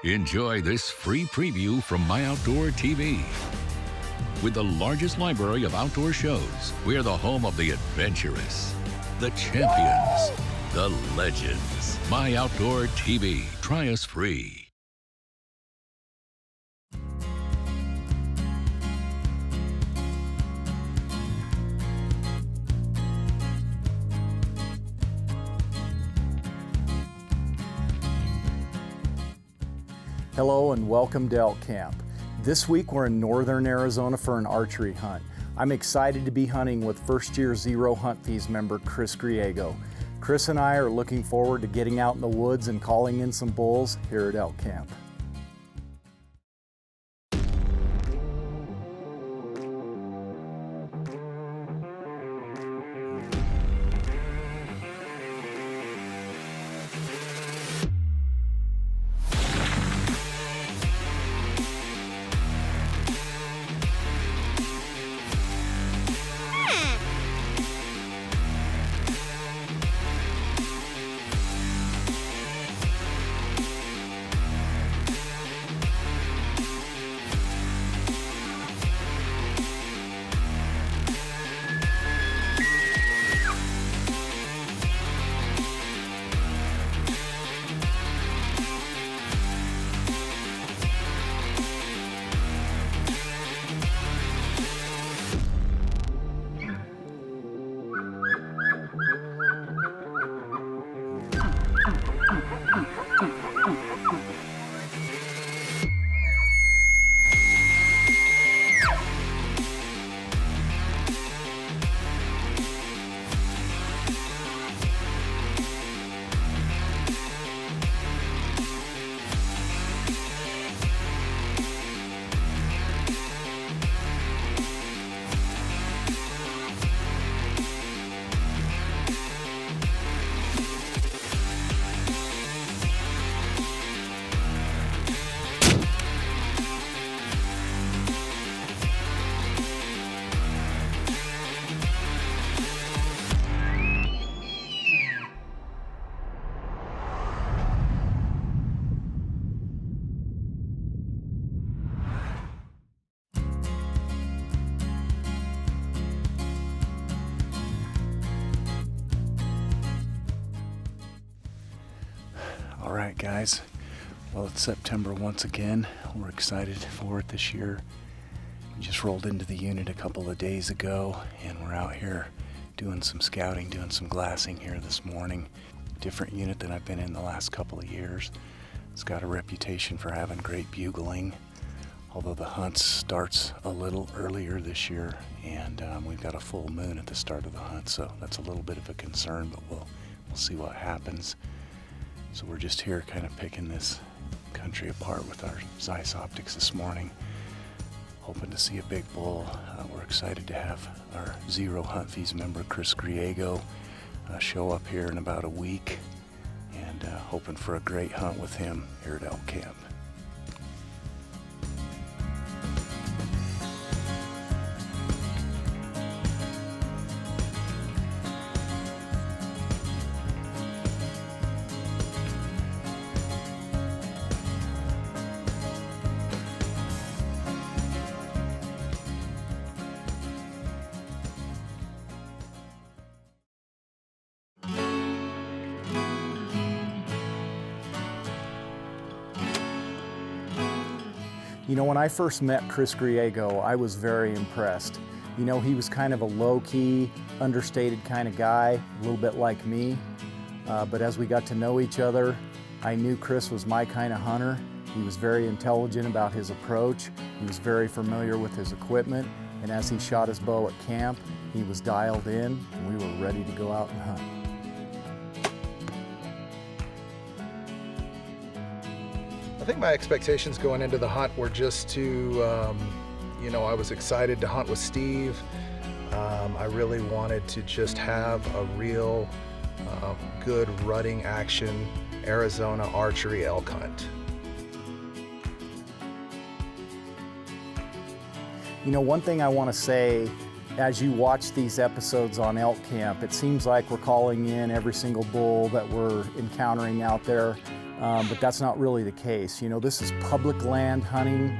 Enjoy this free preview from MyOutdoorTV. With the largest library of outdoor shows, we're the home of the adventurous, the champions, the legends. MyOutdoorTV. Try us free. Hello and welcome to Elk Camp. This week we're in northern Arizona for an archery hunt. I'm excited to be hunting with first-year Zero Hunt Fees member Chris Griego. Chris and I are looking forward to getting out in the woods and calling in some bulls here at Elk Camp. All right, guys. Well, it's September once again. We're excited for it this year. We just rolled into the unit a couple of days ago, and we're out here doing some scouting, doing some glassing here this morning. Different unit than I've been in the last couple of years. It's got a reputation for having great bugling, although the hunt starts a little earlier this year, and we've got a full moon at the start of the hunt, so that's a little bit of a concern, but we'll see what happens. So we're just here kind of picking this country apart with our Zeiss optics this morning, hoping to see a big bull. We're excited to have our Zero Hunt Fees member Chris Griego show up here in about a week, and hoping for a great hunt with him here at Elk Camp. You know, when I first met Chris Griego, I was very impressed. You know, he was kind of a low-key, understated kind of guy, a little bit like me. But as we got to know each other, I knew Chris was my kind of hunter. He was very intelligent about his approach. He was very familiar with his equipment. And as he shot his bow at camp, he was dialed in, and we were ready to go out and hunt. I think my expectations going into the hunt were just to, you know, I was excited to hunt with Steve. I really wanted to just have a real good rutting action Arizona archery elk hunt. You know, one thing I want to say, as you watch these episodes on Elk Camp, it seems like we're calling in every single bull that we're encountering out there. but that's not really the case. You know, this is public land hunting.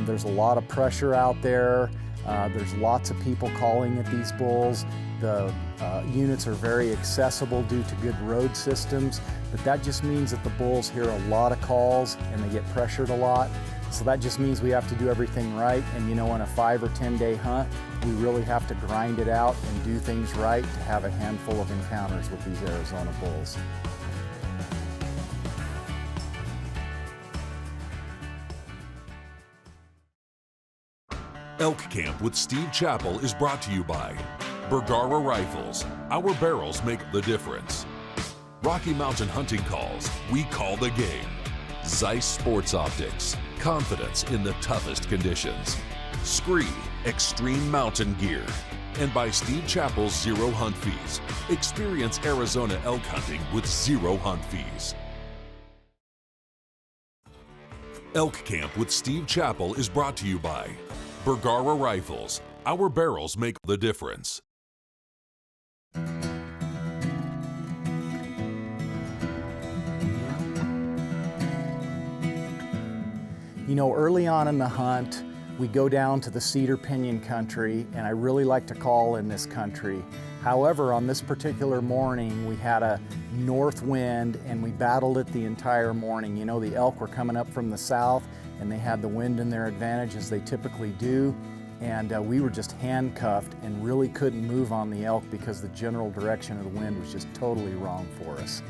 There's a lot of pressure out there. There's lots of people calling at these bulls. The units are very accessible due to good road systems, but that just means that the bulls hear a lot of calls and they get pressured a lot. So that just means we have to do everything right. And you know, on a 5 or 10 day hunt, we really have to grind it out and do things right to have a handful of encounters with these Arizona bulls. Elk Camp with Steve Chappell is brought to you by Bergara Rifles. Our barrels make the difference. Rocky Mountain Hunting Calls. We call the game. Zeiss Sports Optics. Confidence in the toughest conditions. Scree Extreme Mountain Gear. And by Steve Chappell's Zero Hunt Fees. Experience Arizona elk hunting with zero hunt fees. Elk Camp with Steve Chappell is brought to you by Bergara Rifles. Our barrels make the difference. You know, early on in the hunt, we go down to the cedar pinyon country, and I really like to call in this country. However, on this particular morning, we had a north wind and we battled it the entire morning. You know, the elk were coming up from the south and they had the wind in their advantage, as they typically do. And we were just handcuffed and really couldn't move on the elk because the general direction of the wind was just totally wrong for us.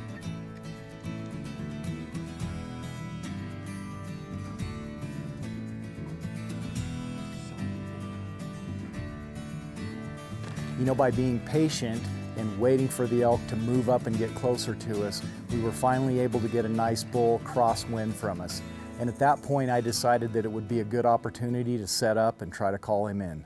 You know, by being patient and waiting for the elk to move up and get closer to us, we were finally able to get a nice bull crosswind from us. And at that point, I decided that it would be a good opportunity to set up and try to call him in.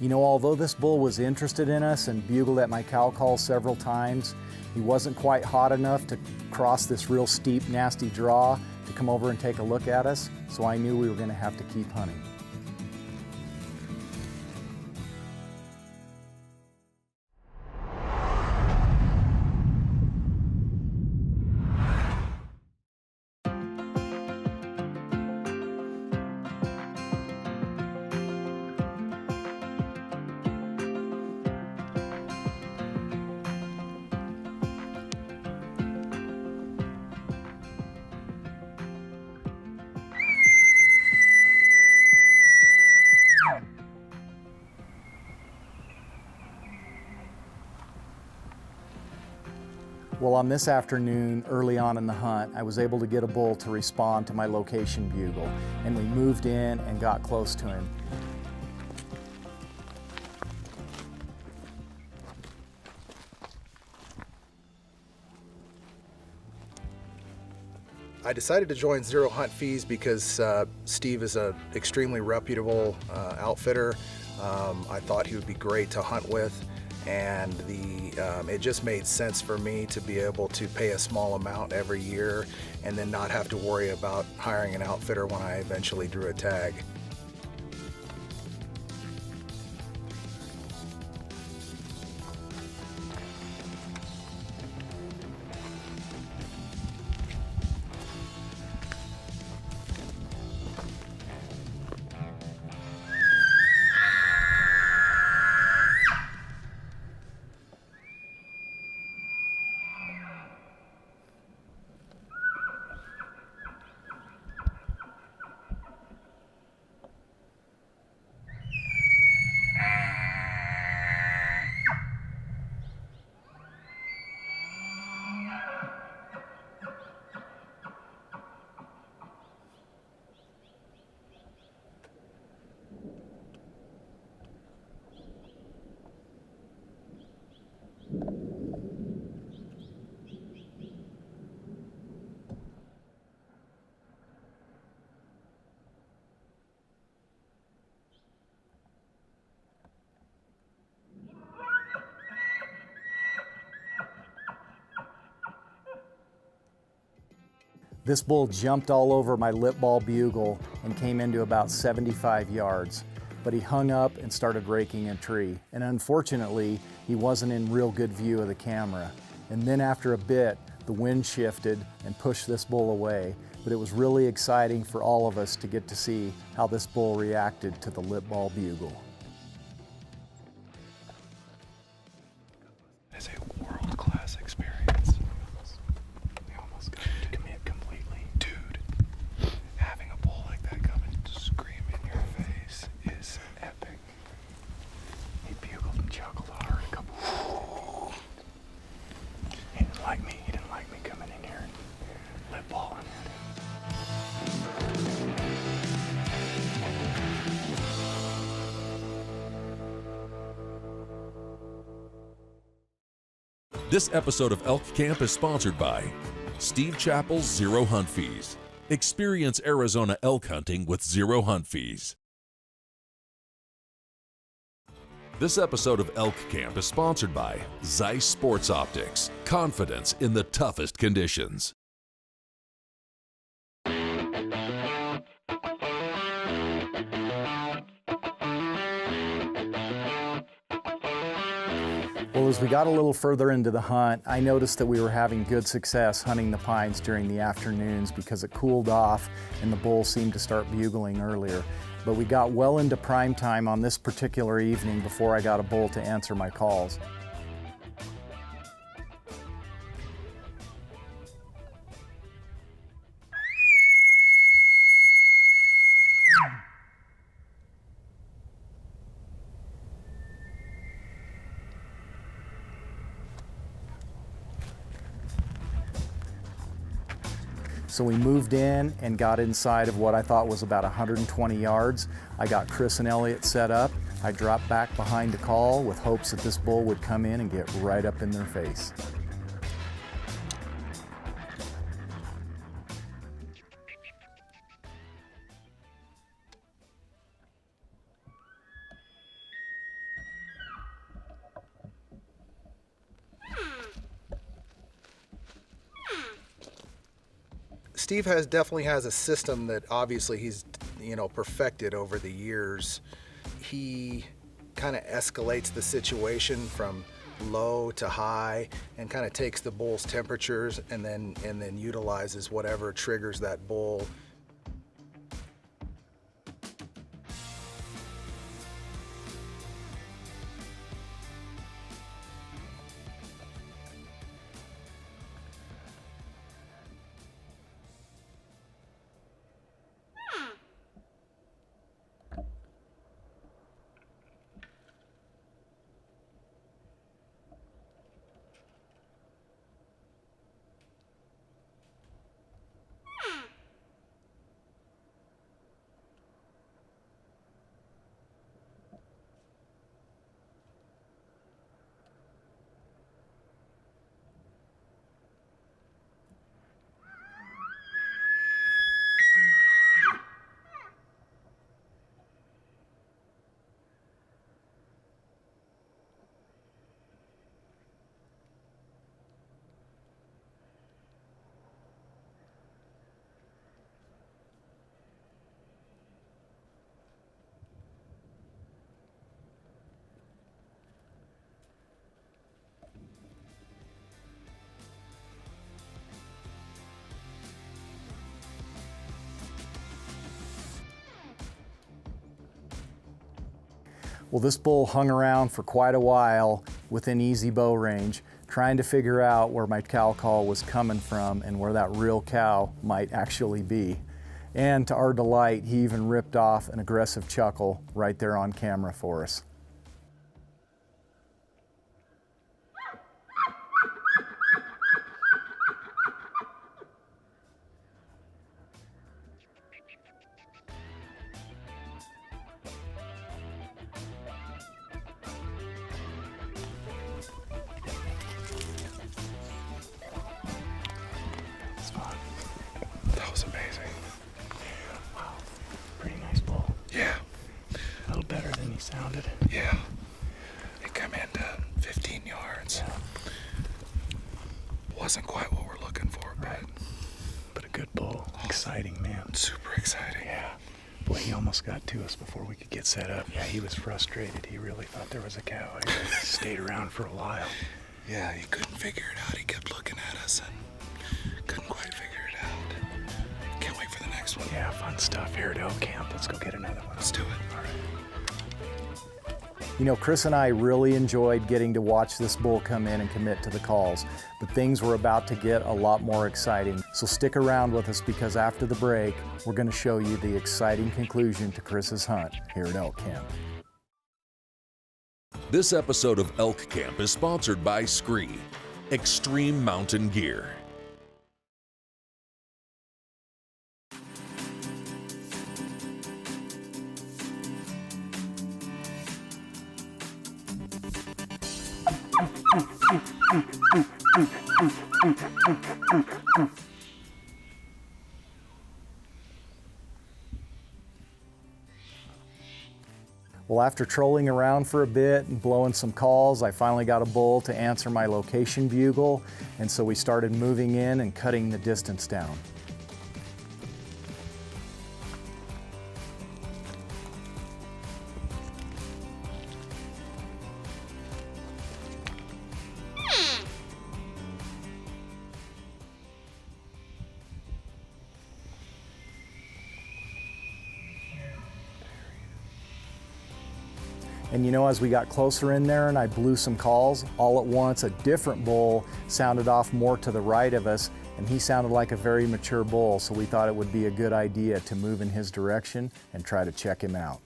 You know, although this bull was interested in us and bugled at my cow call several times, he wasn't quite hot enough to cross this real steep, nasty draw to come over and take a look at us, so I knew we were going to have to keep hunting. Well, on this afternoon, early on in the hunt, I was able to get a bull to respond to my location bugle, and we moved in and got close to him. I decided to join Zero Hunt Fees because Steve is an extremely reputable outfitter. I thought he would be great to hunt with, and it just made sense for me to be able to pay a small amount every year and then not have to worry about hiring an outfitter when I eventually drew a tag. This bull jumped all over my lip ball bugle and came into about 75 yards, but he hung up and started raking a tree. And unfortunately, he wasn't in real good view of the camera. And then after a bit, the wind shifted and pushed this bull away. But it was really exciting for all of us to get to see how this bull reacted to the lip ball bugle. It's a world-class experience. We almost got him to commit completely. Dude, having a bull like that come and scream in your face is epic. He bugled and chuckled hard a couple times. He didn't like me. He didn't like me coming in here and lip balling at him. This episode of Elk Camp is sponsored by Steve Chappell's Zero Hunt Fees. Experience Arizona elk hunting with zero hunt fees. This episode of Elk Camp is sponsored by Zeiss Sports Optics. Confidence in the toughest conditions. Well, as we got a little further into the hunt, I noticed that we were having good success hunting the pines during the afternoons because it cooled off and the bull seemed to start bugling earlier. But we got well into prime time on this particular evening before I got a bull to answer my calls. So we moved in and got inside of what I thought was about 120 yards. I got Chris and Elliot set up. I dropped back behind the call with hopes that this bull would come in and get right up in their face. Steve definitely has a system that obviously he's, perfected over the years. He kind of escalates the situation from low to high and kind of takes the bull's temperatures and then utilizes whatever triggers that bull. Well, this bull hung around for quite a while within easy bow range, trying to figure out where my cow call was coming from and where that real cow might actually be. And to our delight, he even ripped off an aggressive chuckle right there on camera for us. That was amazing. Wow. Pretty nice bull. Yeah. A little better than he sounded. Yeah. It came into 15 yards. Yeah. Wasn't quite what we're looking for, Right. but a good bull. Exciting, man. Super exciting. Yeah. Boy, he almost got to us before we could get set up. Yeah, he was frustrated. He really thought there was a cow. He stayed around for a while. Yeah, he couldn't figure it out. He kept looking at us and couldn't quite figure it out. Can't wait for the next one. Yeah, fun stuff here at Elk Camp. Let's go get another one. Let's do it. All right. You know, Chris and I really enjoyed getting to watch this bull come in and commit to the calls, but things were about to get a lot more exciting. So stick around with us, because after the break, we're going to show you the exciting conclusion to Chris's hunt here at Elk Camp. This episode of Elk Camp is sponsored by Scree, Extreme Mountain Gear. Well, after trolling around for a bit and blowing some calls, I finally got a bull to answer my location bugle, and so we started moving in and cutting the distance down. And you know, as we got closer in there and I blew some calls, all at once a different bull sounded off more to the right of us, and he sounded like a very mature bull, so we thought it would be a good idea to move in his direction and try to check him out.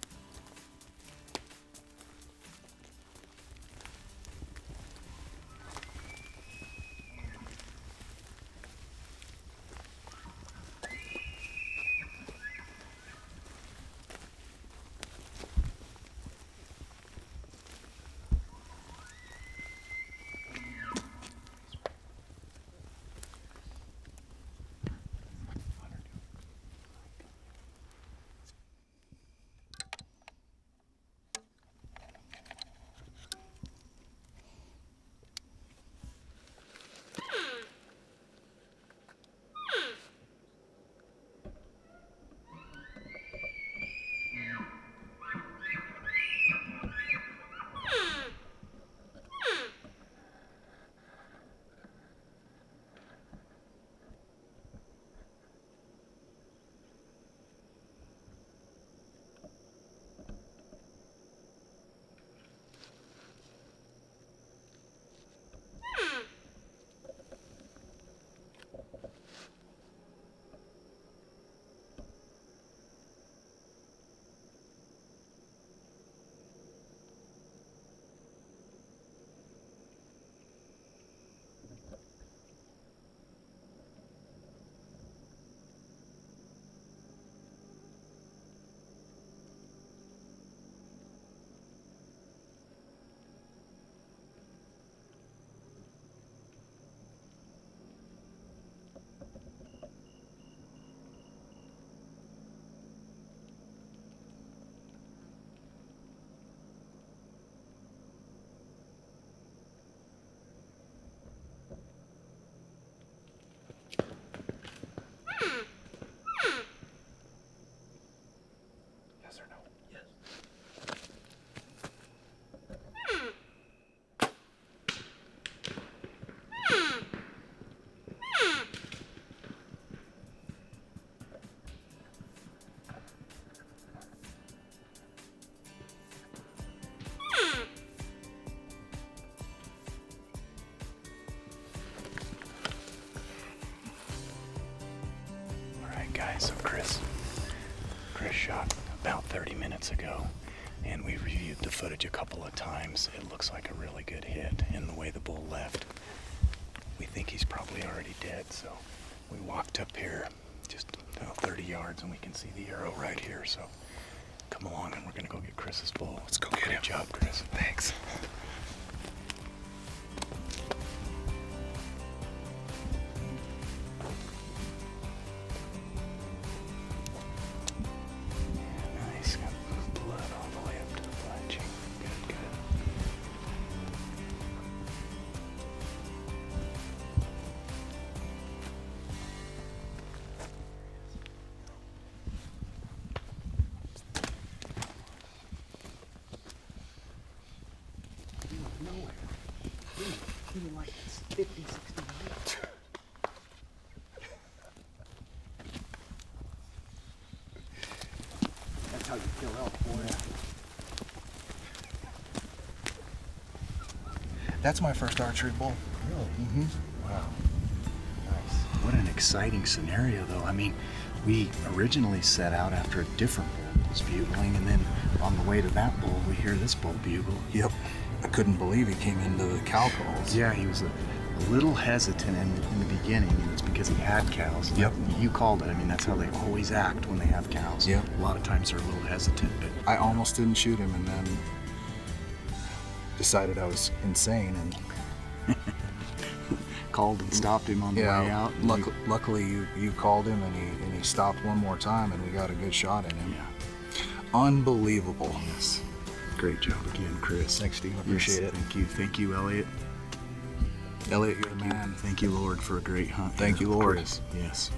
Guys, so Chris shot about 30 minutes ago, and we reviewed the footage a couple of times. It looks like a really good hit, and the way the bull left, we think he's probably already dead. So we walked up here just 30 yards, and we can see the arrow right here. So come along, and we're gonna go get Chris's bull. Let's go get him. Good job, Chris. Thanks. Nice. Got blood all the way up to the fletching. Good, good. 50, 60. That's how you kill elk, boy. That's my first archery bull. Really? Mm-hmm. Wow. Nice. What an exciting scenario, though. I mean, we originally set out after a different bull was bugling, and then on the way to that bull, we hear this bull bugle. Yep. I couldn't believe he came into the cow calls. Yeah, he was a little hesitant in the beginning, and it's because he had cows. Yep. You called it. I mean, that's how they always act when they have cows. Yep. A lot of times they're a little hesitant, but I almost didn't shoot him, and then decided I was insane, and called and stopped him on the way out. Luckily, you called him, and he stopped one more time, and we got a good shot in him. Yeah. Unbelievable. Yes. Great job again, Chris. Thanks, Steve. I appreciate it. Thank you. Thank you, Elliot. Elliot, you're the man. Thank you, Lord, for a great hunt. Thank here you, Lord. with Chris. Yes.